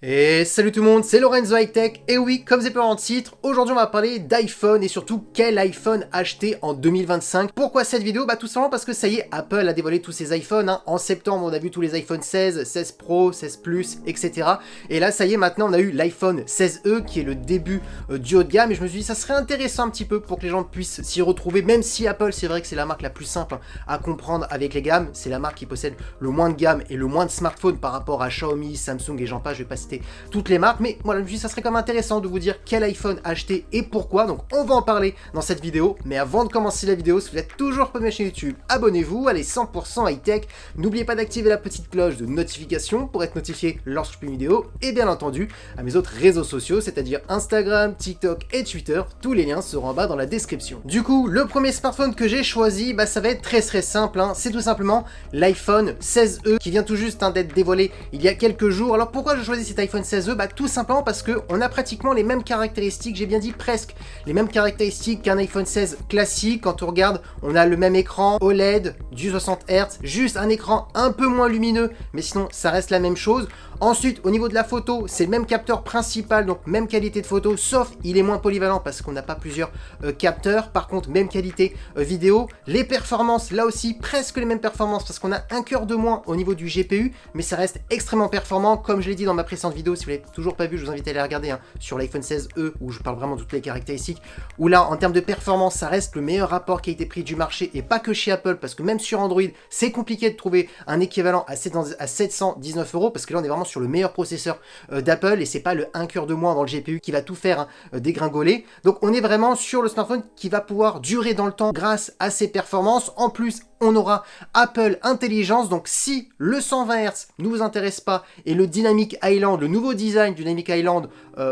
Et salut tout le monde, c'est Lorenzo High Tech, et oui, comme c'est pas en titre, aujourd'hui on va parler d'iPhone et surtout quel iPhone acheter en 2025. Pourquoi cette vidéo? Bah tout simplement parce que ça y est, Apple a dévoilé tous ses iPhones, hein. En septembre on a vu tous les iPhone 16, 16 Pro, 16 Plus, etc. Et là ça y est, maintenant on a eu l'iPhone 16e qui est le début du haut de gamme, et je me suis dit ça serait intéressant un petit peu pour que les gens puissent s'y retrouver, même si Apple c'est vrai que c'est la marque la plus simple à comprendre avec les gammes, c'est la marque qui possède le moins de gamme et le moins de smartphones par rapport à Xiaomi, Samsung et j'en passe, je vais pas citer toutes les marques, mais voilà, je me suis dit ça serait quand même intéressant de vous dire quel iPhone acheter et pourquoi, donc on va en parler dans cette vidéo. Mais avant de commencer la vidéo, si vous êtes toujours pas de ma chaîne YouTube, abonnez-vous, allez 100% high tech, n'oubliez pas d'activer la petite cloche de notification pour être notifié lorsque je publie une vidéo, et bien entendu à mes autres réseaux sociaux, c'est-à-dire Instagram, TikTok et Twitter, tous les liens seront en bas dans la description. Du coup, le premier smartphone que j'ai choisi, bah ça va être très simple, hein. C'est tout simplement l'iPhone 16e qui vient tout juste d'être dévoilé il y a quelques jours. Alors pourquoi je choisis cet iPhone 16e? Bah tout simplement parce que on a pratiquement les mêmes caractéristiques, j'ai bien dit presque les mêmes caractéristiques qu'un iPhone 16 classique. Quand on regarde, on a le même écran OLED du 60 Hz, juste un écran un peu moins lumineux, mais sinon ça reste la même chose. Ensuite, au niveau de la photo, c'est le même capteur principal, donc même qualité de photo, sauf il est moins polyvalent parce qu'on n'a pas plusieurs capteurs. Par contre, même qualité vidéo. Les performances, là aussi, presque les mêmes performances parce qu'on a un cœur de moins au niveau du GPU, mais ça reste extrêmement performant. Comme je l'ai dit dans ma précédente vidéo, si vous l'avez toujours pas vu, je vous invite à aller regarder sur l'iPhone 16e où je parle vraiment de toutes les caractéristiques. Où là, en termes de performance, ça reste le meilleur rapport qualité-prix du marché et pas que chez Apple parce que même sur Android, c'est compliqué de trouver un équivalent à 719 € parce que là, on est vraiment sur le meilleur processeur d'Apple et c'est pas le 1 cœur de moins dans le GPU qui va tout faire dégringoler. Donc on est vraiment sur le smartphone qui va pouvoir durer dans le temps grâce à ses performances. En plus, on aura Apple Intelligence, donc si le 120 Hz ne vous intéresse pas et le Dynamic Island, le nouveau design du Dynamic Island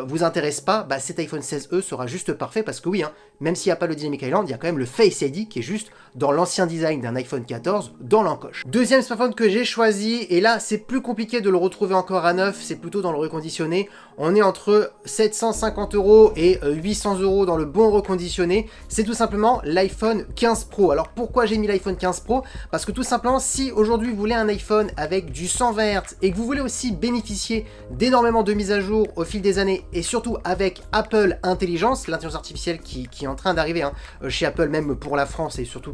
vous intéresse pas, bah cet iPhone 16e sera juste parfait parce que oui, hein, même s'il n'y a pas le Dynamic Island, il y a quand même le Face ID qui est juste dans l'ancien design d'un iPhone 14 dans l'encoche. Deuxième smartphone que j'ai choisi, et là c'est plus compliqué de le retrouver encore à neuf, c'est plutôt dans le reconditionné. On est entre 750 € et 800 € dans le bon reconditionné. C'est tout simplement l'iPhone 15 Pro. Alors pourquoi j'ai mis l'iPhone 15 Pro? Parce que tout simplement, si aujourd'hui vous voulez un iPhone avec du 120 Hz et que vous voulez aussi bénéficier d'énormément de mises à jour au fil des années et surtout avec Apple Intelligence, l'intelligence artificielle qui est en train d'arriver chez Apple, même pour la France et surtout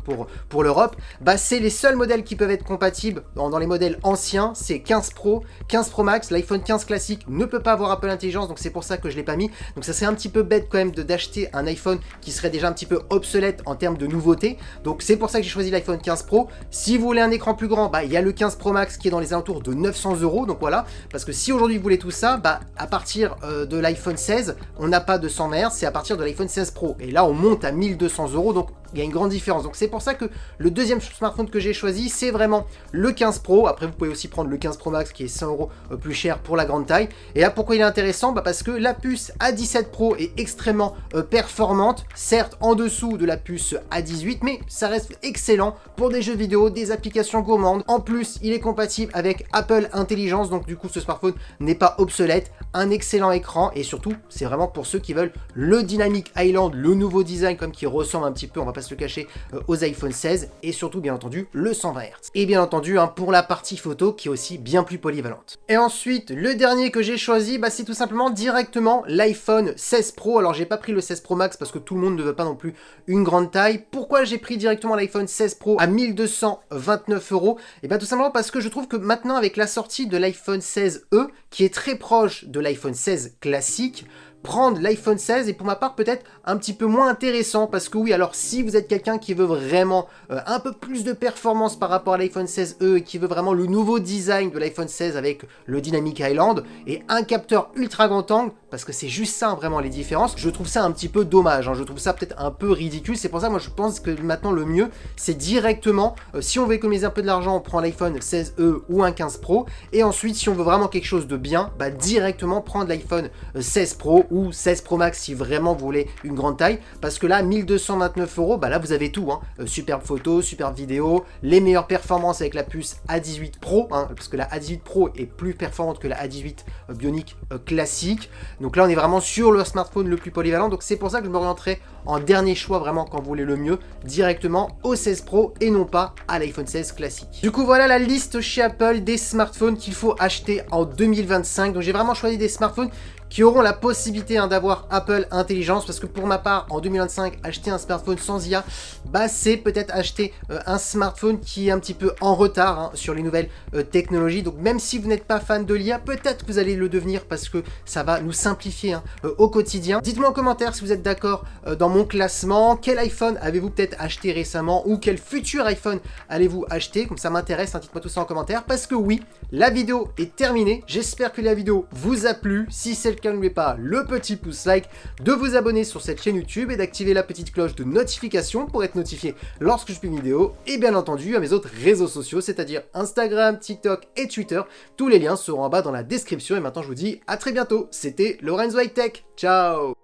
pour l'Europe, bah c'est les seuls modèles qui peuvent être compatibles dans les modèles anciens, c'est 15 Pro, 15 Pro Max. L'iPhone 15 classique ne peut pas avoir Apple Intelligence, donc c'est pour ça que je l'ai pas mis. Donc ça serait un petit peu bête quand même d'acheter un iPhone qui serait déjà un petit peu obsolète en termes de nouveauté. Donc c'est pour ça que j'ai choisi l'iPhone 15 Pro. Si vous voulez un écran plus grand, bah il y a le 15 Pro Max qui est dans les alentours de 900 €. Donc voilà, parce que si aujourd'hui vous voulez tout ça, bah à partir de l'iPhone 16, on n'a pas de 100 Hz, c'est à partir de l'iPhone 16 Pro. Et là on monte à 1200 €, donc il y a une grande différence. Donc c'est pour ça que le deuxième smartphone que j'ai choisi, c'est vraiment le 15 Pro. Après vous pouvez aussi prendre le 15 Pro Max qui est 100 € plus cher pour la grande taille. Et là pourquoi il est intéressant? Bah parce que la puce A17 Pro est extrêmement performante, certes en dessous de la puce A18, mais ça reste excellent pour des jeux vidéo, des applications gourmandes. En plus il est compatible avec Apple Intelligence, donc du coup ce smartphone n'est pas obsolète, un excellent écran et surtout c'est vraiment pour ceux qui veulent le Dynamic Island, le nouveau design comme qui ressemble un petit peu, on va pas se le cacher, aux iPhone 16 et surtout bien entendu le 120 Hz. Et bien entendu pour la partie photo qui est aussi bien plus polyvalente. Et ensuite le dernier que j'ai choisi, bah, c'est tout simplement directement l'iPhone 16 Pro. Alors j'ai pas pris le 16 Pro Max parce que tout le monde ne veut pas non plus une grande taille. Pourquoi j'ai pris directement l'iPhone 16 Pro à 1229 €? Et bien tout simplement parce que je trouve que maintenant avec la sortie de l'iPhone 16e qui est très proche de l'iPhone 16 classique, prendre l'iPhone 16 est pour ma part peut-être un petit peu moins intéressant parce que oui, alors si vous êtes quelqu'un qui veut vraiment un peu plus de performance par rapport à l'iPhone 16e et qui veut vraiment le nouveau design de l'iPhone 16 avec le Dynamic Island et un capteur ultra grand angle, parce que c'est juste ça vraiment les différences, je trouve ça un petit peu dommage, je trouve ça peut-être un peu ridicule. C'est pour ça moi je pense que maintenant le mieux c'est directement, si on veut économiser un peu de l'argent, on prend l'iPhone 16e ou un 15 Pro, et ensuite si on veut vraiment quelque chose de bien, bah directement prendre l'iPhone 16 Pro ou 16 Pro Max si vraiment vous voulez une grande taille, parce que là 1229 €, bah là vous avez tout, superbe photo, superbe vidéo, les meilleures performances avec la puce A18 Pro, parce que la A18 Pro est plus performante que la A18 Bionic classique. Donc là, on est vraiment sur le smartphone le plus polyvalent. Donc c'est pour ça que je m'orienterai en dernier choix, vraiment quand vous voulez le mieux, directement au 16 Pro et non pas à l'iPhone 16 classique. Du coup, voilà la liste chez Apple des smartphones qu'il faut acheter en 2025. Donc j'ai vraiment choisi des smartphones qui auront la possibilité d'avoir Apple Intelligence, parce que pour ma part, en 2025, acheter un smartphone sans IA, bah c'est peut-être acheter un smartphone qui est un petit peu en retard sur les nouvelles technologies. Donc même si vous n'êtes pas fan de l'IA, peut-être que vous allez le devenir parce que ça va nous simplifier au quotidien. Dites-moi en commentaire si vous êtes d'accord dans mon classement. Quel iPhone avez-vous peut-être acheté récemment ou quel futur iPhone allez-vous acheter? Comme ça m'intéresse, dites-moi tout ça en commentaire, parce que oui, la vidéo est terminée. J'espère que la vidéo vous a plu. Si c'est le cas, n'oubliez pas le petit pouce like, de vous abonner sur cette chaîne YouTube et d'activer la petite cloche de notification pour être notifié lorsque je publie une vidéo, et bien entendu à mes autres réseaux sociaux, c'est-à-dire Instagram, TikTok et Twitter. Tous les liens seront en bas dans la description, et maintenant je vous dis à très bientôt. C'était Lorenzo High Tech. Ciao.